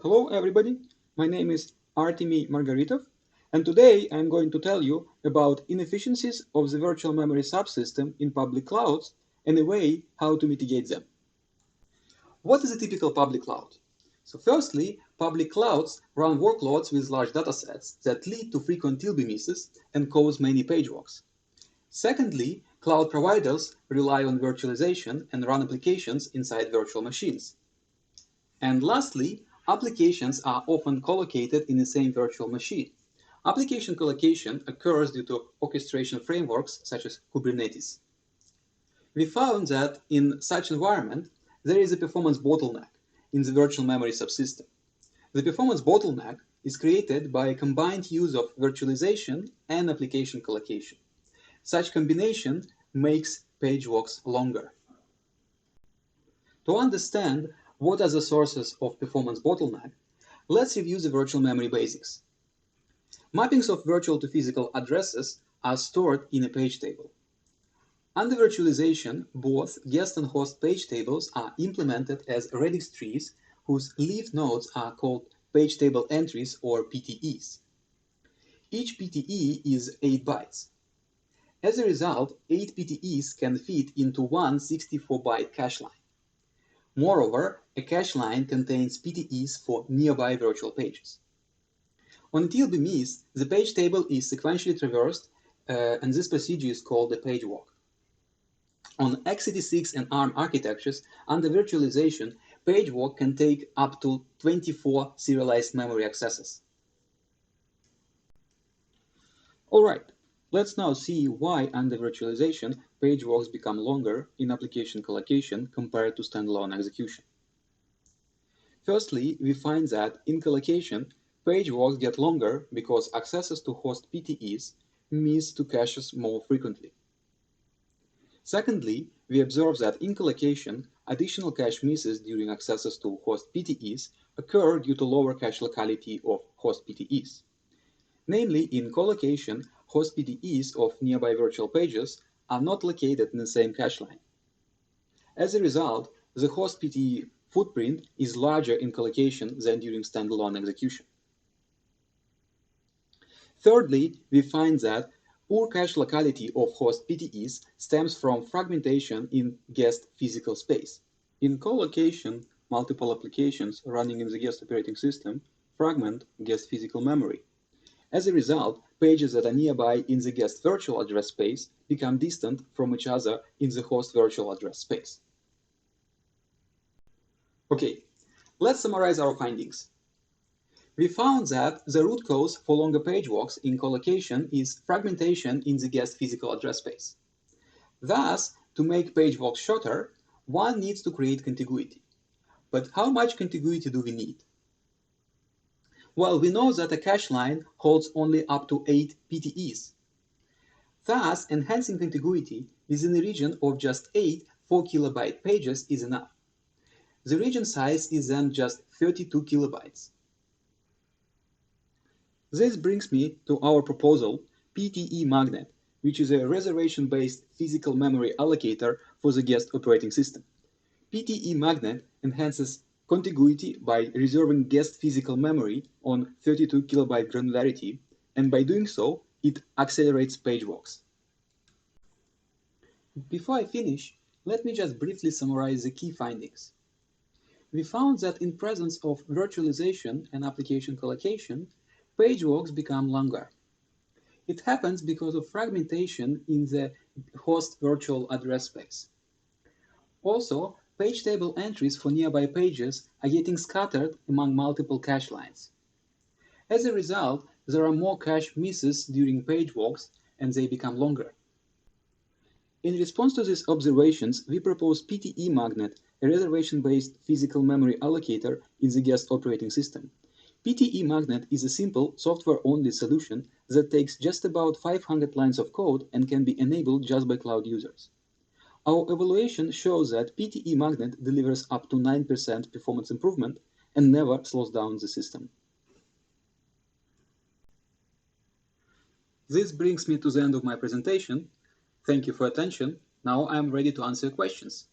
Hello everybody, my name is Artemiy Margaritov, and today I'm going to tell you about inefficiencies of the virtual memory subsystem in public clouds and a way how to mitigate them. What is a typical public cloud? So firstly, public clouds run workloads with large datasets that lead to frequent TLB misses and cause many page walks. Secondly, cloud providers rely on virtualization and run applications inside virtual machines. And lastly, applications are often collocated in the same virtual machine. Application collocation occurs due to orchestration frameworks such as Kubernetes. We found that in such environment, there is a performance bottleneck in the virtual memory subsystem. The performance bottleneck is created by a combined use of virtualization and application collocation. Such combination makes page walks longer. To understand what are the sources of performance bottleneck, let's review the virtual memory basics. Mappings of virtual to physical addresses are stored in a page table. Under virtualization, both guest and host page tables are implemented as radix trees whose leaf nodes are called page table entries or PTEs. Each PTE is 8 bytes. As a result, 8 PTEs can fit into one 64-byte cache line. Moreover, a cache line contains PTEs for nearby virtual pages. On a TLB miss, the page table is sequentially traversed, and this procedure is called a page walk. On x86 and ARM architectures, under virtualization, page walk can take up to 24 serialized memory accesses. All right, let's now see why under virtualization, page walks become longer in application collocation compared to standalone execution. Firstly, we find that in collocation, page walks get longer because accesses to host PTEs miss to caches more frequently. Secondly, we observe that in collocation, additional cache misses during accesses to host PTEs occur due to lower cache locality of host PTEs. Namely, in collocation, host PTEs of nearby virtual pages are not located in the same cache line. As a result, the host PTE footprint is larger in collocation than during standalone execution. Thirdly, we find that poor cache locality of host PTEs stems from fragmentation in guest physical space. In collocation, multiple applications running in the guest operating system fragment guest physical memory. As a result, pages that are nearby in the guest virtual address space become distant from each other in the host virtual address space. Okay, let's summarize our findings. We found that the root cause for longer page walks in collocation is fragmentation in the guest physical address space. Thus, to make page walks shorter, one needs to create contiguity. But how much contiguity do we need? Well, we know that a cache line holds only up to 8 PTEs. Thus, enhancing contiguity within a region of just 8 4-kilobyte pages is enough. The region size is then just 32 kilobytes. This brings me to our proposal, PTEMagnet, which is a reservation-based physical memory allocator for the guest operating system. PTEMagnet enhances contiguity by reserving guest physical memory on 32 kilobyte granularity, and by doing so, it accelerates page walks. Before I finish, let me just briefly summarize the key findings. We found that in presence of virtualization and application collocation, page walks become longer. It happens because of fragmentation in the host virtual address space. Also, page table entries for nearby pages are getting scattered among multiple cache lines. As a result, there are more cache misses during page walks and they become longer. In response to these observations, we propose PTEMagnet, a reservation-based physical memory allocator in the guest operating system. PTEMagnet is a simple software-only solution that takes just about 500 lines of code and can be enabled just by cloud users. Our evaluation shows that PTEMagnet delivers up to 9% performance improvement and never slows down the system. This brings me to the end of my presentation. Thank you for your attention. Now I am ready to answer your questions.